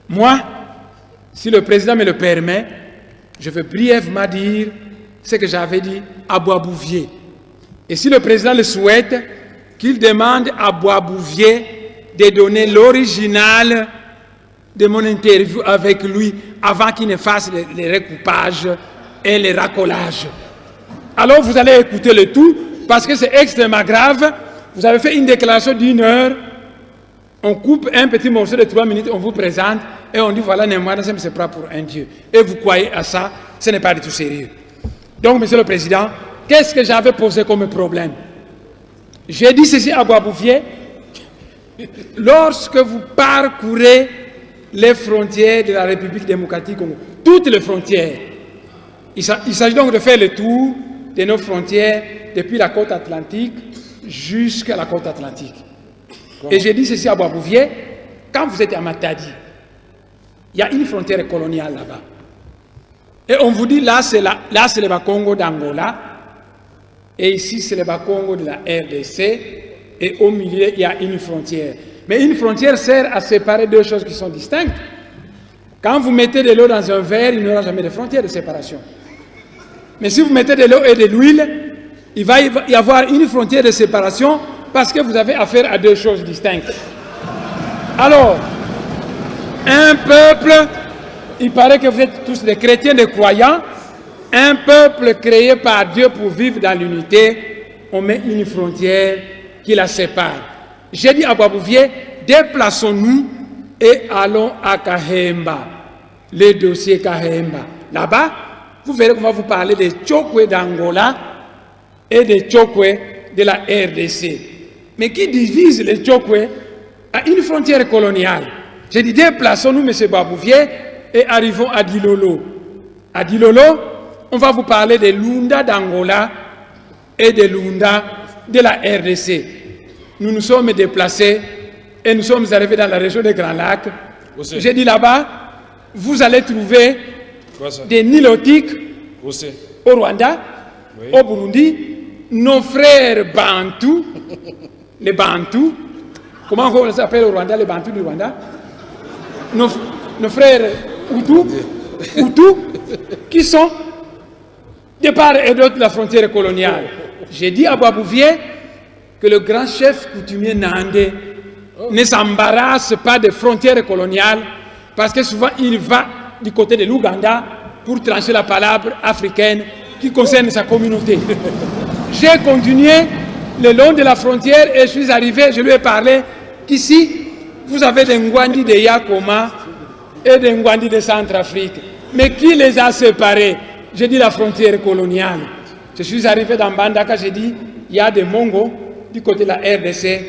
Moi, si le président me le permet, je veux brièvement dire ce que j'avais dit à Boisbouvier. Et si le président le souhaite, qu'il demande à Boisbouvier de donner l'original de mon interview avec lui avant qu'il ne fasse les recoupages et les racolages. Alors vous allez écouter le tout parce que c'est extrêmement grave. Vous avez fait une déclaration d'1 heure, on coupe un petit morceau de 3 minutes, on vous présente et on dit voilà, Némoine, ça c'est pas pour un Dieu. Et vous croyez à ça, ce n'est pas du tout sérieux. Donc, Monsieur le Président, qu'est-ce que j'avais posé comme problème? J'ai dit ceci à Boisbouvier, lorsque vous parcourez les frontières de la République démocratique Congo, toutes les frontières, il s'agit donc de faire le tour de nos frontières depuis la côte atlantique jusqu'à la côte atlantique. Et j'ai dit ceci à Boisbouvier, quand vous êtes à Matadi, il y a une frontière coloniale là-bas. Et on vous dit, là c'est le Bas-Congo d'Angola, et ici c'est le Bas-Congo de la RDC, et au milieu il y a une frontière. Mais une frontière sert à séparer deux choses qui sont distinctes. Quand vous mettez de l'eau dans un verre, il n'y aura jamais de frontière de séparation. Mais si vous mettez de l'eau et de l'huile, il va y avoir une frontière de séparation parce que vous avez affaire à deux choses distinctes. Alors, un peuple, il paraît que vous êtes tous des chrétiens, des croyants, un peuple créé par Dieu pour vivre dans l'unité, on met une frontière qui la sépare. J'ai dit à Boisbouvier, déplaçons-nous et allons à Kahemba, le dossier Kahemba. Là-bas, vous verrez qu'on va vous parler des Tchokwe d'Angola et des Tchokwe de la RDC. Mais qui divise les Tchokwe à une frontière coloniale? J'ai dit, déplaçons-nous, M. Boisbouvier, et arrivons à Dilolo. À Dilolo, on va vous parler des Lunda d'Angola et des Lunda de la RDC. Nous nous sommes déplacés et nous sommes arrivés dans la région des Grands Lacs. J'ai dit là-bas, vous allez trouver des Nilotiques au Rwanda, au Burundi, nos frères Bantous, les Bantous, comment on s'appelle au Rwanda, les Bantous du Rwanda, nos frères Hutus, qui sont de part et d'autre de la frontière coloniale. J'ai dit à Boisbouvier que le grand chef coutumier Nandé ne s'embarrasse pas des frontières coloniales parce que souvent il va du côté de l'Ouganda pour trancher la palabre africaine qui concerne sa communauté. J'ai continué le long de la frontière et je suis arrivé, je lui ai parlé qu'ici, vous avez des Ngwandi de Yakoma et des Ngwandi de Centrafrique. Mais qui les a séparés? J'ai dit la frontière coloniale. Je suis arrivé dans Bandaka, j'ai dit, il y a des Mongos du côté de la RDC,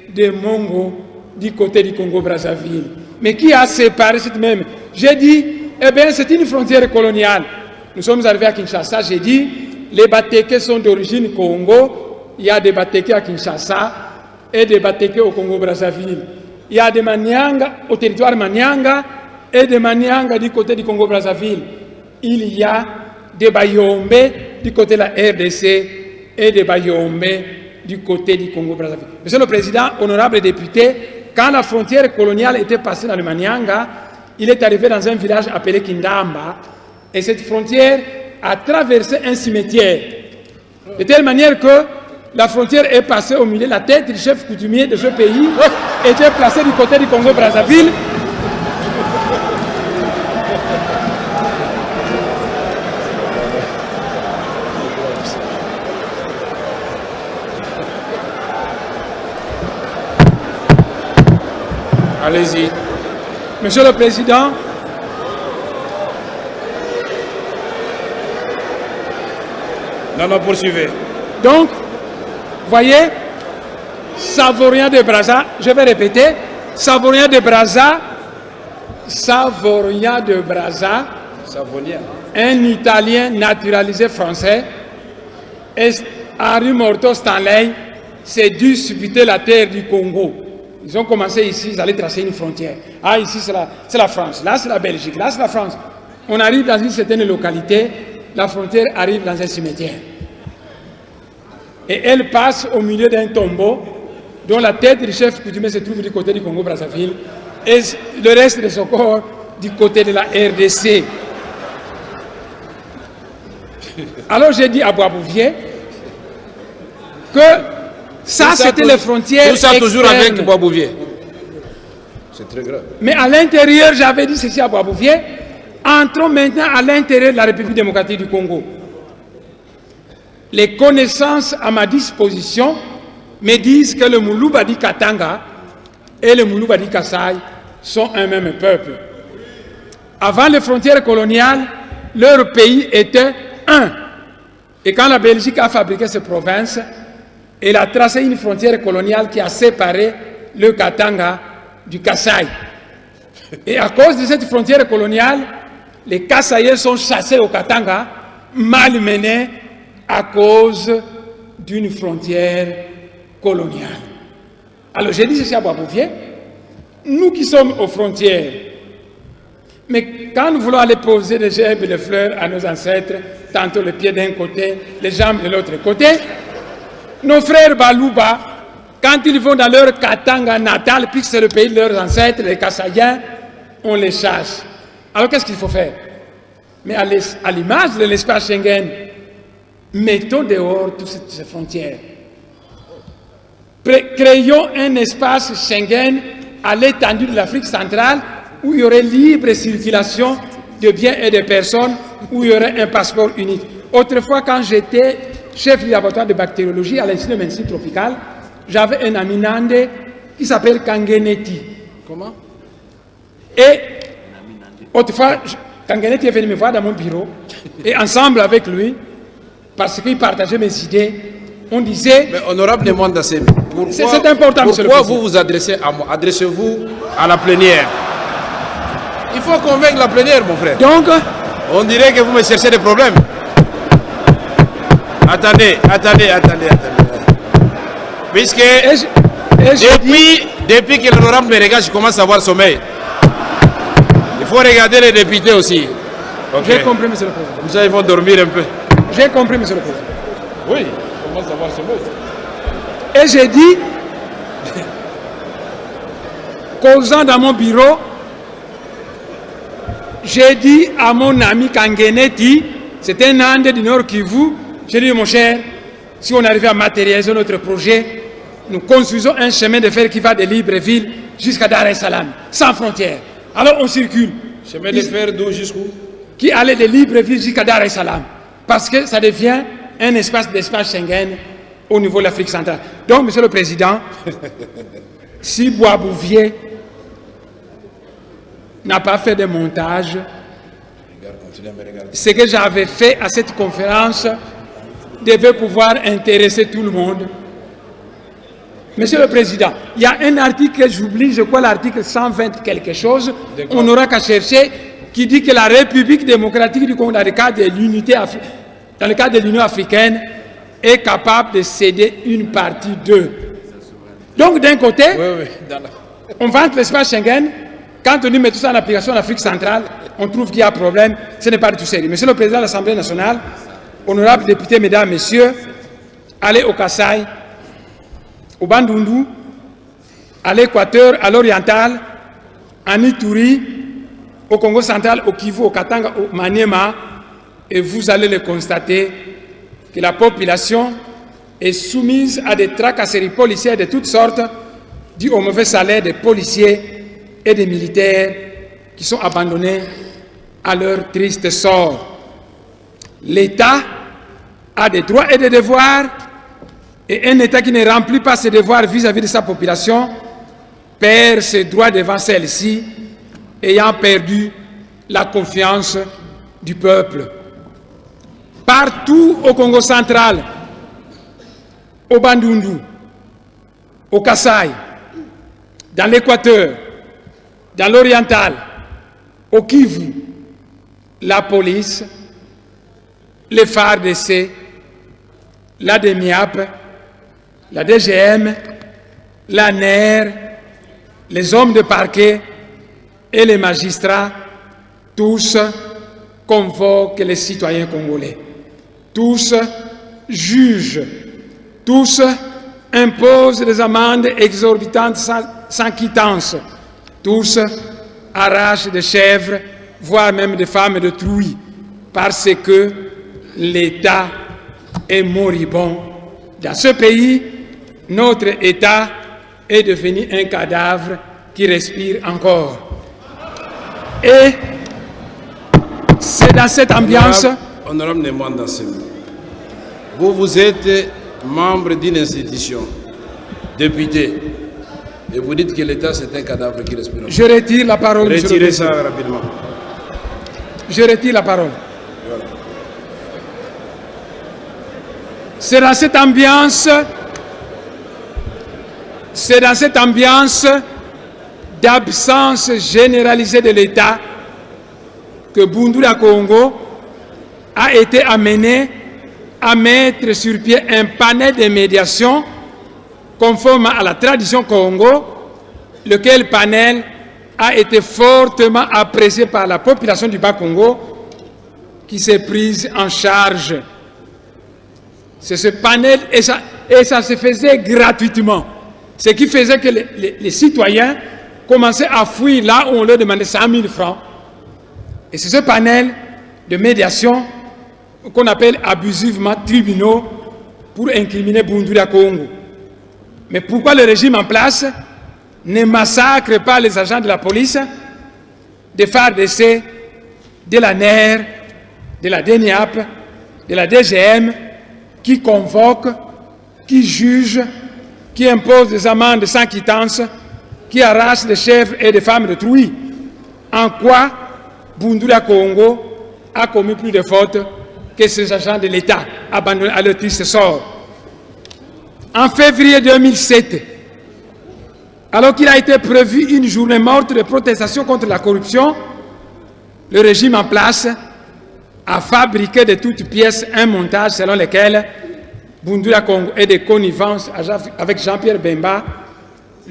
des Mongos du côté du Congo-Brazzaville. Mais qui a séparé cette même? J'ai dit, eh bien, c'est une frontière coloniale. Nous sommes arrivés à Kinshasa, j'ai dit, les Batékés sont d'origine Congo, il y a des Batékés à Kinshasa et des Batékés au Congo-Brazzaville. Il y a des Manianga au territoire Manianga et des Manianga du côté du Congo-Brazzaville. Il y a des Bayombe du côté de la RDC et des Bayombe du côté du Congo-Brazzaville. Monsieur le Président, honorables députés, quand la frontière coloniale était passée dans le Manianga, il est arrivé dans un village appelé Kindamba, et cette frontière a traversé un cimetière, de telle manière que la frontière est passée au milieu, la tête du chef coutumier de ce pays était placée du côté du Congo-Brazzaville. Allez-y. Monsieur le Président, non, poursuivez. Donc, voyez, Savorien de Brazza, je vais répéter, Savorien de Brazza, un Italien naturalisé français, et Henri Morto Stanley s'est dû disputer la terre du Congo. Ils ont commencé ici, ils allaient tracer une frontière. Ah, ici c'est la France, là c'est la Belgique, là c'est la France. On arrive dans une certaine localité, la frontière arrive dans un cimetière. Et elle passe au milieu d'un tombeau dont la tête du chef coutumier se trouve du côté du Congo-Brazzaville et le reste de son corps du côté de la RDC. Alors j'ai dit à Boisbouvier que ça c'était les frontières Tout ça toujours externes. avec Boisbouvier. C'est très grave. Mais à l'intérieur, j'avais dit ceci à Boisbouvier, entrons maintenant à l'intérieur de la République démocratique du Congo. Les connaissances à ma disposition me disent que le Moulouba-Di Katanga et le Moulouba-Di Kasaï sont un même peuple. Avant les frontières coloniales, leur pays était un. Et quand la Belgique a fabriqué ces provinces, elle a tracé une frontière coloniale qui a séparé le Katanga du Kasaï. Et à cause de cette frontière coloniale, les Kasaïens sont chassés au Katanga, malmenés à cause d'une frontière coloniale. Alors j'ai dit ceci à Boisbouvier, nous qui sommes aux frontières, mais quand nous voulons aller poser des gerbes et des fleurs à nos ancêtres, tantôt les pieds d'un côté, les jambes de l'autre côté, nos frères Balouba, quand ils vont dans leur Katanga natal, puisque c'est le pays de leurs ancêtres, les Kasaïens, on les chasse. Alors qu'est-ce qu'il faut faire? Mais à l'image de l'espace Schengen, mettons dehors toutes ces frontières. Créons un espace Schengen à l'étendue de l'Afrique centrale où il y aurait libre circulation de biens et de personnes, où il y aurait un passeport unique. Autrefois, quand j'étais chef du laboratoire de bactériologie à l'Institut de médecine tropicale, j'avais un ami nandais qui s'appelle Kangeneti. Comment? Et autrefois, Kangeneti est venu me voir dans mon bureau, et ensemble avec lui, parce qu'il partageait mes idées, on disait... Mais honorable demande d'assez. C'est important, monsieur le Pourquoi président. vous vous adressez à moi? Adressez-vous à la plénière. Il faut convaincre la plénière, mon frère. Donc, On dirait que vous me cherchez des problèmes. Attendez. Puisque depuis que l'honorable me regarde, je commence à avoir sommeil. Il faut regarder les députés aussi. Ok. j'ai compris, monsieur le président. Comme ça, ils vont dormir un peu. J'ai compris, monsieur le président. Oui, ils commencent à avoir sommeil. Et j'ai dit, causant dans mon bureau, j'ai dit à mon ami Kangeneti, c'est un Ande du Nord Kivu, j'ai dit, mon cher, si on arrive à matérialiser notre projet, nous construisons un chemin de fer qui va de Libreville jusqu'à Dar es Salaam, sans frontières. Alors on circule. Chemin de fer d'où jusqu'où? Qui allait de Libreville jusqu'à Dar es Salaam. Parce que ça devient un espace Schengen au niveau de l'Afrique centrale. Donc, monsieur le président, si Boisbouvier n'a pas fait de montage, ce que j'avais fait à cette conférence devait pouvoir intéresser tout le monde. Monsieur le Président, il y a un article que j'oublie, je crois l'article 120 quelque chose, on n'aura qu'à chercher, qui dit que la République démocratique du Congo, dans le cadre de l'Union africaine, est capable de céder une partie d'eux. Donc d'un côté, on vante l'espace Schengen, quand on dit mettre tout ça en application en Afrique centrale, on trouve qu'il y a un problème, ce n'est pas du tout sérieux. Monsieur le Président de l'Assemblée nationale, honorables députés, mesdames, messieurs, allez au Kasaï, au Bandundu, à l'Équateur, à l'Oriental, en Ituri, au Congo central, au Kivu, au Katanga, au Maniema, et vous allez le constater que la population est soumise à des tracasseries policières de toutes sortes, dues au mauvais salaire des policiers et des militaires qui sont abandonnés à leur triste sort. L'État a des droits et des devoirs, et un État qui ne remplit pas ses devoirs vis-à-vis de sa population perd ses droits devant celle-ci, ayant perdu la confiance du peuple. Partout au Congo central, au Bandundu, au Kasaï, dans l'Équateur, dans l'Oriental, au Kivu, la police, les FARDC, la DEMIAP, la DGM, la NER, les hommes de parquet et les magistrats, tous convoquent les citoyens congolais. Tous jugent, tous imposent des amendes exorbitantes sans quittance, tous arrachent des chèvres, voire même des femmes de trouille, parce que l'État est moribond. Dans ce pays, notre État est devenu un cadavre qui respire encore. Et c'est dans cette ambiance... Honorable Néman Dansem, vous êtes membre d'une institution, député, et vous dites que l'État c'est un cadavre qui respire encore. Je retire la parole. Retirez ça rapidement. Je retire la parole. Voilà. C'est dans cette ambiance d'absence généralisée de l'État que Bundula Congo a été amené à mettre sur pied un panel de médiation conforme à la tradition Congo, lequel panel a été fortement apprécié par la population du Bas-Congo qui s'est prise en charge. C'est ce panel, et ça se faisait gratuitement. Ce qui faisait que les citoyens commençaient à fuir là où on leur demandait 100 000 francs. Et c'est ce panel de médiation qu'on appelle abusivement tribunaux pour incriminer Bundula Congo. Mais pourquoi le régime en place ne massacre pas les agents de la police, des FARDC, de la NER, de la DENIAP, de la DGM, qui convoquent, qui jugent, qui imposent des amendes sans quittance, qui arrachent des chèvres et des femmes de trouille? En quoi Bundula Congo a commis plus de fautes que ces agents de l'État abandonnés à leur triste sort? En février 2007, alors qu'il a été prévu une journée morte de protestation contre la corruption, le régime en place a fabriqué de toutes pièces un montage selon lequel Bundula Congo est de connivence avec Jean-Pierre Bemba,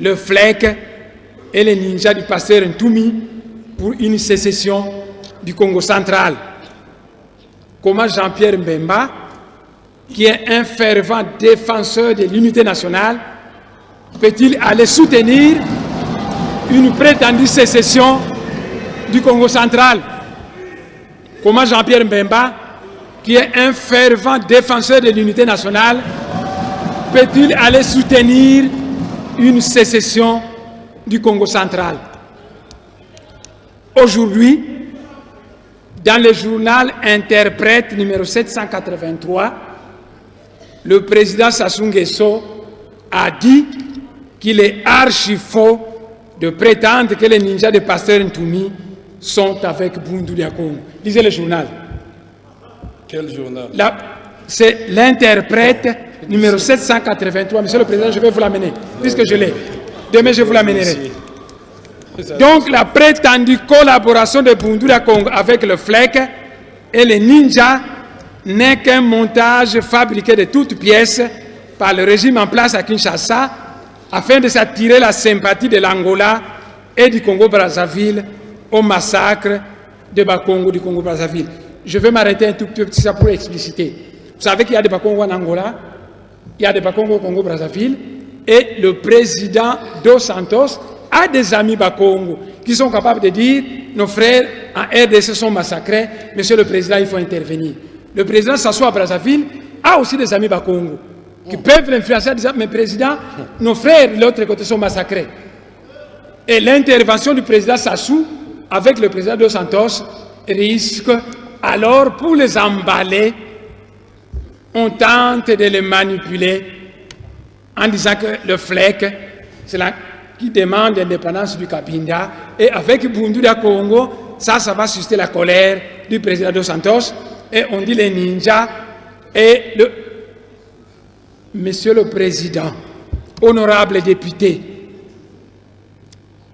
le FLEC et les ninjas du pasteur Ntoumi pour une sécession du Congo central. Comment Jean-Pierre Bemba, qui est un fervent défenseur de l'unité nationale, peut-il aller soutenir une prétendue sécession du Congo central? Comment Jean-Pierre Bemba, qui est un fervent défenseur de l'unité nationale, peut-il aller soutenir une sécession du Congo central? Aujourd'hui, dans le journal Interprète numéro 783, le président Sassou Nguesso a dit qu'il est archi faux de prétendre que les ninjas de Pasteur Ntoumi sont avec Bundula Congo. Lisez le journal. Quel journal? C'est l'Interprète numéro 783. Monsieur le Président, je vais vous l'amener, puisque je l'ai. Demain, je vous l'amènerai. Donc, la prétendue collaboration de Bundula Congo avec le FLEC et les ninjas n'est qu'un montage fabriqué de toutes pièces par le régime en place à Kinshasa afin de s'attirer la sympathie de l'Angola et du Congo-Brazzaville au massacre de Bakongo du Congo-Brazzaville. Je vais m'arrêter un tout petit peu pour expliciter. Vous savez qu'il y a des Bakongo en Angola, il y a des Bakongo au Congo-Brazzaville, et le président Dos Santos a des amis Bakongo qui sont capables de dire nos frères en RDC sont massacrés, monsieur le président, il faut intervenir. Le président s'assoit à Brazzaville, a aussi des amis Bakongo qui peuvent l'influencer en disant mais président, nos frères de l'autre côté sont massacrés. Et l'intervention du président Sassou avec le président Dos Santos risque alors, pour les emballer, on tente de les manipuler en disant que le FLEC, c'est là qui demande l'indépendance du Cabinda, et avec Bundula Congo, ça va susciter la colère du président Dos Santos, et on dit les ninjas, et le... Monsieur le Président, honorable député,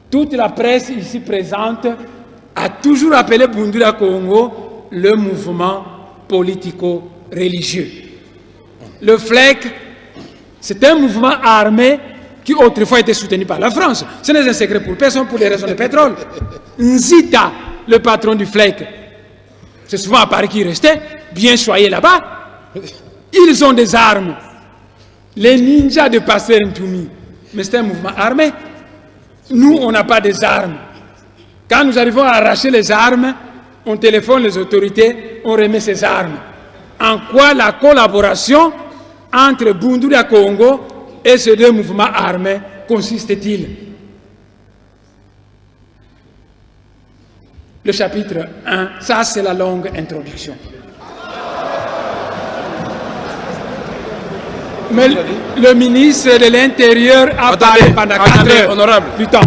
toute la presse ici présente a toujours appelé Bundula Congo le mouvement politico-religieux. Le FLEC, c'est un mouvement armé qui autrefois était soutenu par la France. Ce n'est un secret pour personne pour les raisons de pétrole. Nzita, le patron du FLEC, c'est souvent à Paris qu'il restait, bien choyé là-bas. Ils ont des armes. Les ninjas de Pasteur Ntoumi, mais c'est un mouvement armé. Nous, on n'a pas des armes. Quand nous arrivons à arracher les armes, on téléphone les autorités, on remet ces armes. En quoi la collaboration entre Bunduria Congo et ces deux mouvements armés consiste-t-il? Le chapitre 1, ça c'est la longue introduction. Mais le ministre de l'Intérieur a parlé pendant 4 heures honorable. du temps.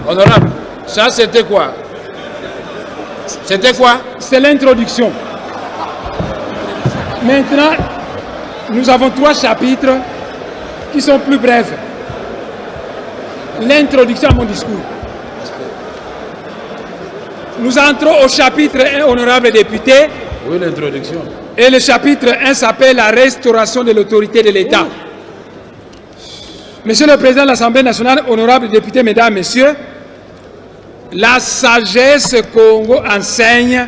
Honorable, ça c'était quoi? C'était quoi? C'est l'introduction. Maintenant, nous avons 3 chapitres qui sont plus brefs. L'introduction à mon discours. Nous entrons au chapitre 1, honorable député. Oui, l'introduction. Et le chapitre 1 s'appelle la restauration de l'autorité de l'État. Monsieur le Président de l'Assemblée nationale, honorables députés, mesdames, messieurs, la sagesse Congo enseigne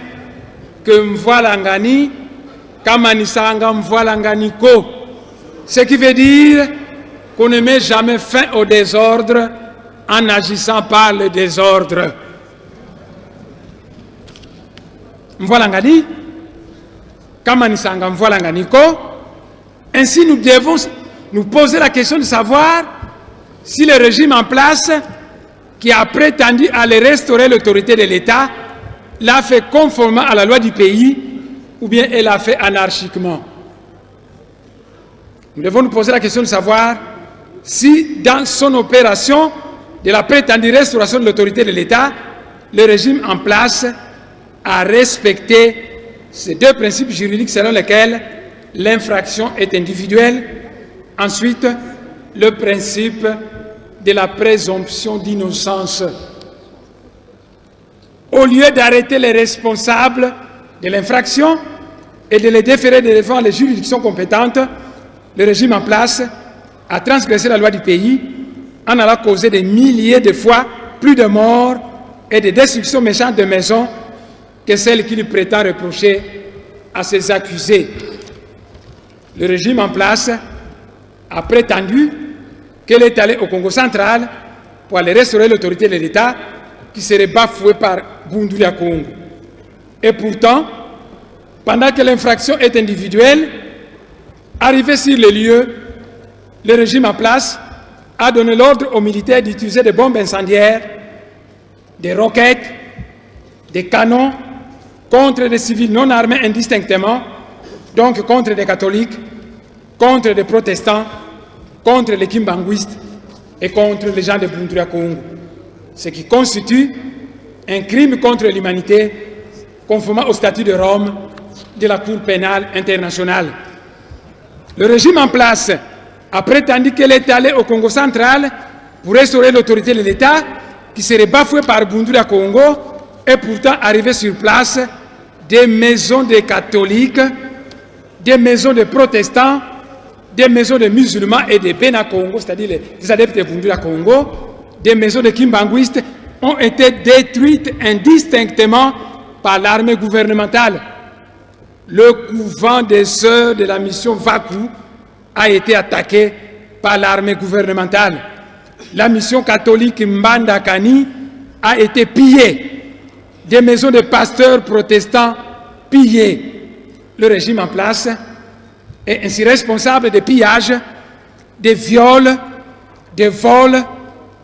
que Mvoilangani, Kamanisanga Mvoilanganiko, ce qui veut dire qu'on ne met jamais fin au désordre en agissant par le désordre. Mvoilangani, Kamanisanga Mvoilanganiko. Ainsi, nous devons nous poser la question de savoir si le régime en place qui a prétendu aller restaurer l'autorité de l'État l'a fait conformément à la loi du pays ou bien elle l'a fait anarchiquement. Nous devons nous poser la question de savoir si dans son opération de la prétendue restauration de l'autorité de l'État, le régime en place a respecté ces 2 principes juridiques selon lesquels l'infraction est individuelle. Ensuite, le principe de la présomption d'innocence. Au lieu d'arrêter les responsables de l'infraction et de les déférer devant les juridictions compétentes, le régime en place a transgressé la loi du pays en allant causer des milliers de fois plus de morts et de destructions méchantes de maisons que celles qu'il prétend reprocher à ses accusés. Le régime en place a prétendu qu'elle est allée au Congo central pour aller restaurer l'autorité de l'État qui serait bafouée par Bunduria Congo. Et pourtant, pendant que l'infraction est individuelle, arrivé sur les lieux, le régime en place a donné l'ordre aux militaires d'utiliser des bombes incendiaires, des roquettes, des canons contre des civils non armés indistinctement, donc contre des catholiques, contre des protestants, contre les kimbanguistes et contre les gens de Bunduria Congo, ce qui constitue un crime contre l'humanité conformément au statut de Rome de la Cour pénale internationale. Le régime en place a prétendu qu'elle est allée au Congo central pour restaurer l'autorité de l'État qui serait bafouée par Bunduria Congo et pourtant arrivé sur place des maisons de catholiques, des maisons de protestants, des maisons de musulmans et de Bena Congo, c'est-à-dire les adeptes de Bunduria Congo, des maisons de kimbanguistes ont été détruites indistinctement par l'armée gouvernementale. Le couvent des sœurs de la mission Vaku a été attaqué par l'armée gouvernementale. La mission catholique Mbandakani a été pillée. Des maisons de pasteurs protestants pillées. Le régime en place est ainsi responsable des pillages, des viols, des vols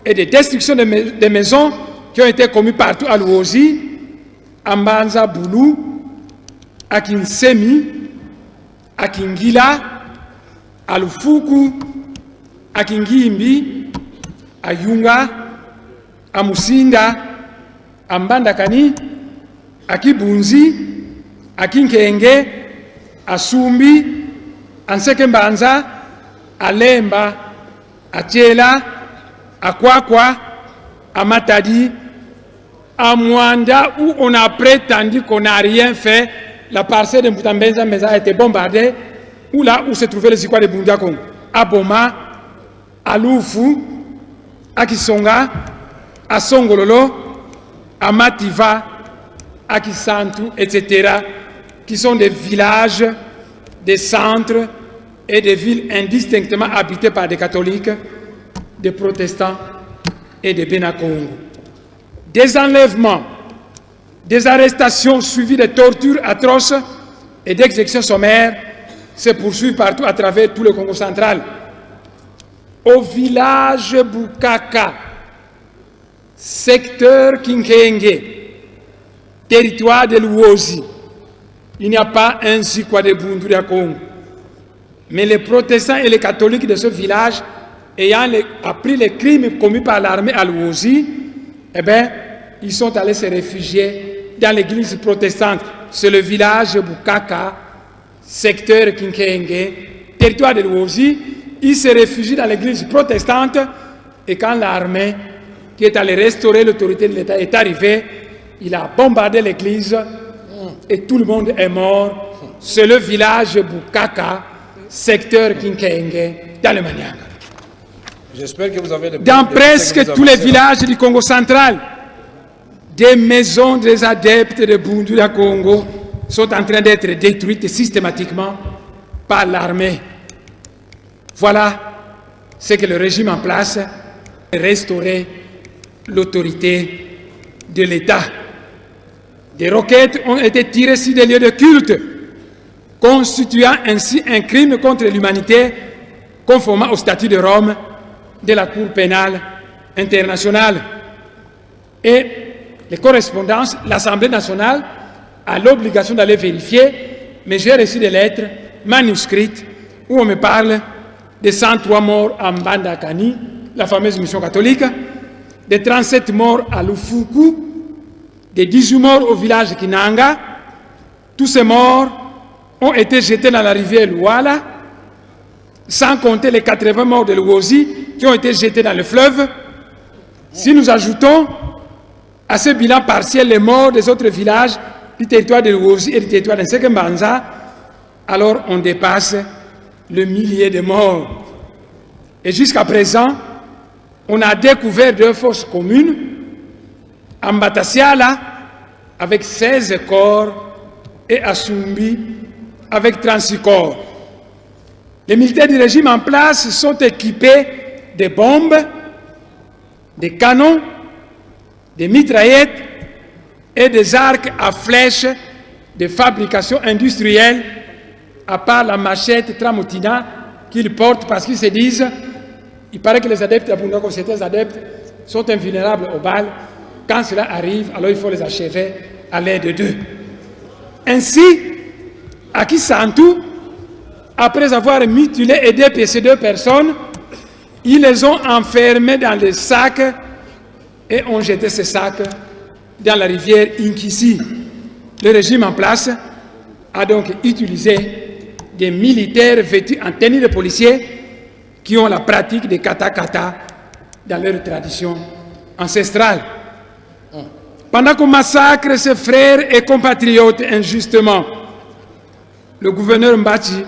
et des destructions de maisons qui ont été commis partout à Luozi, à Mbanza Boulou, à Kinsemi, à Kingila, à Lufuku, à Kingimbi, à Yunga, à Musinda, à Mbandakani, à Kibunzi, à Kinkenge, à Sumbi, à Nsekembanza, à Lemba, à Tchela, à Kwakwa, à Matadi, à Mwanda, où on a prétendu qu'on n'a rien fait. La parcelle de Mbutambenza a été bombardée, ou là où se trouvait le Zikwa de Bunduria Congo, à Boma, à Lufu, à Kisonga, à Songololo, à Mativa, à Kisantu, etc., qui sont des villages, des centres et des villes indistinctement habitées par des catholiques, des protestants et des Bena Congo. Des enlèvements Des arrestations suivies de tortures atroces et d'exécutions sommaires se poursuivent partout à travers tout le Congo central. Au village Bukaka, secteur Kinkenge, territoire de Luozi, il n'y a pas un Zikwa de Bunduria Congo. Mais les protestants et les catholiques de ce village, ayant appris les crimes commis par l'armée à Luozi, eh bien, ils sont allés se réfugier dans l'église protestante. C'est le village Bukaka, secteur Kinkenge, territoire de Luozi. Ils se réfugient dans l'église protestante et quand l'armée qui est allée restaurer l'autorité de l'État est arrivée, il a bombardé l'église et tout le monde est mort. C'est le village Bukaka, secteur Kinkenge, dans le Manianga. J'espère que vous avez les Dans presque tous les villages du Congo central, des maisons des adeptes de Bunduria Congo sont en train d'être détruites systématiquement par l'armée. Voilà ce que le régime en place a restauré l'autorité de l'État. Des roquettes ont été tirées sur des lieux de culte, constituant ainsi un crime contre l'humanité conformément au statut de Rome de la Cour pénale internationale. Et les correspondances, l'Assemblée nationale a l'obligation d'aller vérifier, mais j'ai reçu des lettres manuscrites où on me parle de 103 morts en Bandakani, la fameuse mission catholique, de 37 morts à Lufuku, de 18 morts au village Kinanga. Tous ces morts ont été jetés dans la rivière Luala, sans compter les 80 morts de Luozi qui ont été jetés dans le fleuve. Si nous ajoutons à ce bilan partiel les morts des autres villages du territoire de Luozi et du territoire de Nsekembanza, alors on dépasse le millier de morts. Et jusqu'à présent, on a découvert 2 fosses communes, à Mbatasiala avec 16 corps et à Sumbi avec 36 corps. Les militaires du régime en place sont équipés de bombes, de canons, de mitraillettes et des arcs à flèches de fabrication industrielle, à part la machette Tramutina qu'ils portent parce qu'ils se disent, il paraît que les adeptes d'Abunda, comme certains adeptes, sont invulnérables aux balles. Quand cela arrive, alors il faut les achever à l'aide d'eux. Ainsi, à Kisantu, après avoir mutilé et dépecé 2 personnes, ils les ont enfermés dans des sacs et ont jeté ces sacs dans la rivière Inkisi. Le régime en place a donc utilisé des militaires vêtus en tenue de policiers qui ont la pratique des kata-kata dans leur tradition ancestrale. Pendant qu'on massacre ses frères et compatriotes injustement, le gouverneur Mbachi,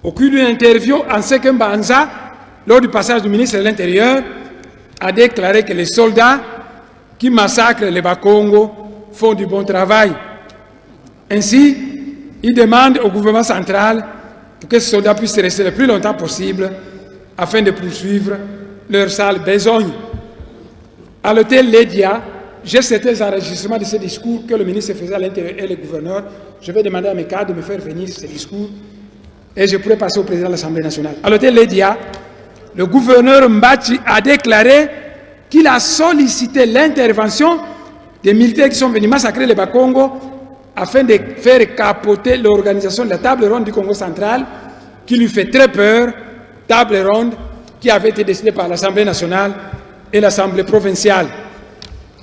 au cours d'une interview en Sekembanza, lors du passage du ministre de l'Intérieur, a déclaré que les soldats qui massacrent les Bakongo font du bon travail. Ainsi, il demande au gouvernement central que ces soldats puissent rester le plus longtemps possible afin de poursuivre leur sale besogne. À l'hôtel Ledia, j'ai certains enregistrements de ce discours que le ministre faisait à l'Intérieur et le gouverneur. Je vais demander à mes cadres de me faire venir ce discours et je pourrai passer au président de l'Assemblée nationale. À l'hôtel Ledia, le gouverneur Mbachi a déclaré qu'il a sollicité l'intervention des militaires qui sont venus massacrer les Bakongo afin de faire capoter l'organisation de la table ronde du Congo central qui lui fait très peur, table ronde qui avait été décidée par l'Assemblée nationale et l'Assemblée provinciale.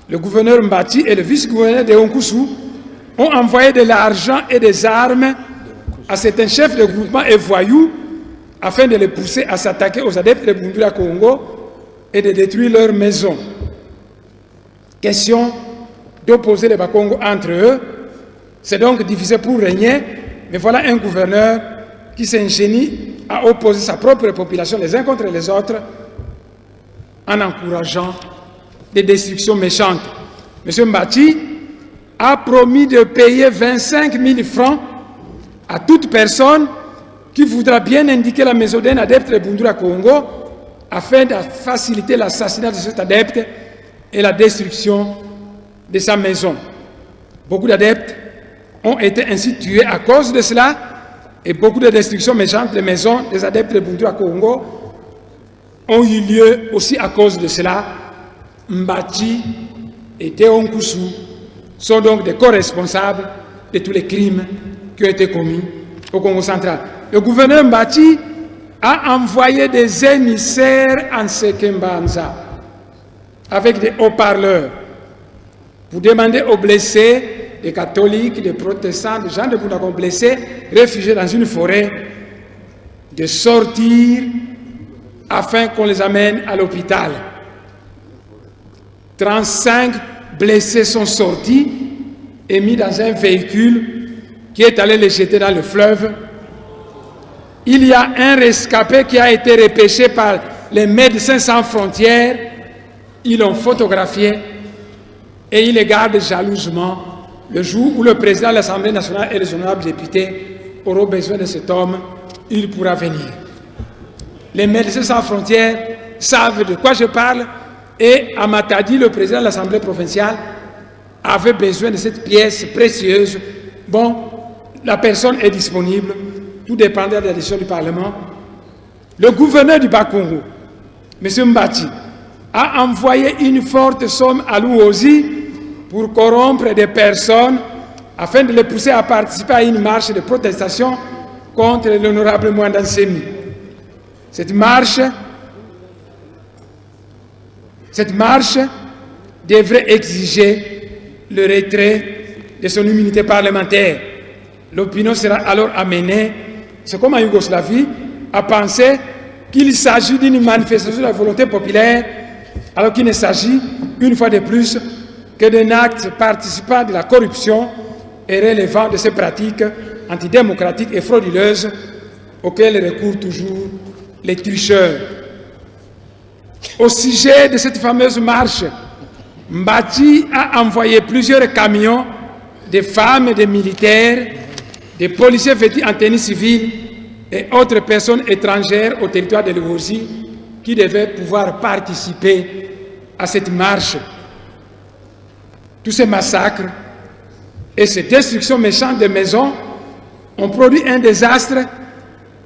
Le gouverneur Mbachi et le vice-gouverneur de Onkusu ont envoyé de l'argent et des armes à certains chefs de groupement et voyous afin de les pousser à s'attaquer aux adeptes de Bunduria Congo et de détruire leurs maisons. Question d'opposer les Bakongo entre eux, c'est donc divisé pour régner, mais voilà un gouverneur qui s'ingénie à opposer sa propre population les uns contre les autres en encourageant des destructions méchantes. M. Mbachi a promis de payer 25 000 francs à toute personne qui voudra bien indiquer la maison d'un adepte de Bunduria Congo afin de faciliter l'assassinat de cet adepte et la destruction de sa maison. Beaucoup d'adeptes ont été ainsi tués à cause de cela, et beaucoup de destructions méchantes des maisons des adeptes de Buntu à Congo ont eu lieu aussi à cause de cela. Mbati et Théo Nkusu sont donc des co-responsables de tous les crimes qui ont été commis au Congo central. Le gouverneur Mbati a envoyé des émissaires en Sekembanza avec des haut-parleurs pour demander aux blessés, des catholiques, des protestants, des gens de Bunagong blessés, réfugiés dans une forêt, de sortir afin qu'on les amène à l'hôpital. 35 blessés sont sortis et mis dans un véhicule qui est allé les jeter dans le fleuve. Il y a un rescapé qui a été repêché par les Médecins sans frontières. Ils l'ont photographié et ils le gardent jalousement. Le jour où le président de l'Assemblée nationale et les honorables députés auront besoin de cet homme, il pourra venir. Les Médecins sans frontières savent de quoi je parle et à Matadi, le président de l'Assemblée provinciale avait besoin de cette pièce précieuse. Bon, la personne est disponible, tout dépendra de la décision du Parlement. Le gouverneur du Bas-Congo, M. Mbati, a envoyé une forte somme à Louosi pour corrompre des personnes afin de les pousser à participer à une marche de protestation contre l'honorable Mwanda Nsemi. Cette marche devrait exiger le retrait de son immunité parlementaire. L'opinion sera alors amenée, c'est comme en Yougoslavie, à penser qu'il s'agit d'une manifestation de la volonté populaire, alors qu'il ne s'agit, une fois de plus, que d'un acte participant de la corruption et relevant de ces pratiques antidémocratiques et frauduleuses auxquelles recourent toujours les tricheurs. Au sujet de cette fameuse marche, Mbati a envoyé plusieurs camions de femmes et de militaires, des policiers vêtus en tenue civile et autres personnes étrangères au territoire de l'Ouosi qui devaient pouvoir participer à cette marche. Tous ces massacres et ces destructions méchantes de maisons ont produit un désastre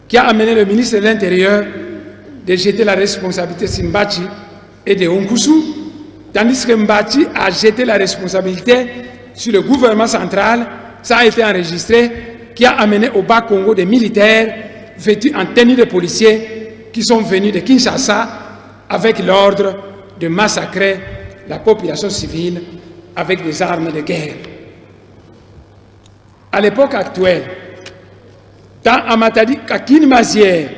qui a amené le ministre de l'Intérieur de jeter la responsabilité sur Mbati et de Nkusu, tandis que Mbati a jeté la responsabilité sur le gouvernement central. Ça a été enregistré, qui a amené au Bas-Congo des militaires vêtus en tenue de policiers qui sont venus de Kinshasa avec l'ordre de massacrer la population civile avec des armes de guerre. À l'époque actuelle, tant à Matadi qu'à Kinmazière,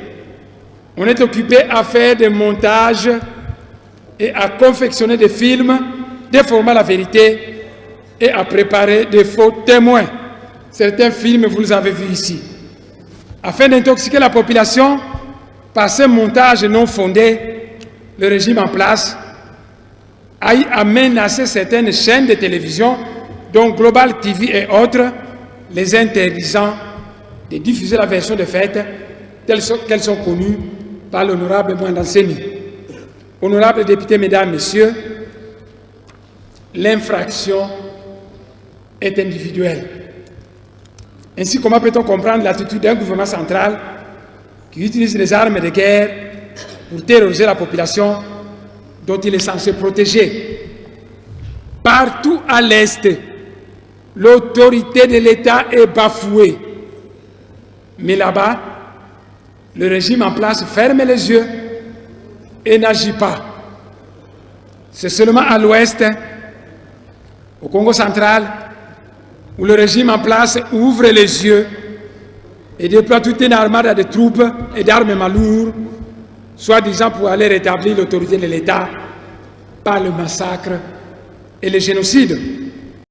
on est occupé à faire des montages et à confectionner des films déformant la vérité et à préparer des faux témoins. Certains films, vous les avez vus ici. Afin d'intoxiquer la population par ces montages non fondés, le régime en place a menacé certaines chaînes de télévision, dont Global TV et autres, les interdisant de diffuser la version de fait telles qu'elles sont connues par l'honorable Mwanda Nsemi. Honorables députés, mesdames, messieurs, l'infraction est individuelle. Ainsi, comment peut-on comprendre l'attitude d'un gouvernement central qui utilise les armes de guerre pour terroriser la population dont il est censé protéger? Partout à l'Est, l'autorité de l'État est bafouée. Mais là-bas, le régime en place ferme les yeux et n'agit pas. C'est seulement à l'Ouest, au Congo central, où le régime en place ouvre les yeux et déploie toute une armada de troupes et d'armements lourds, soi-disant pour aller rétablir l'autorité de l'État par le massacre et le génocide.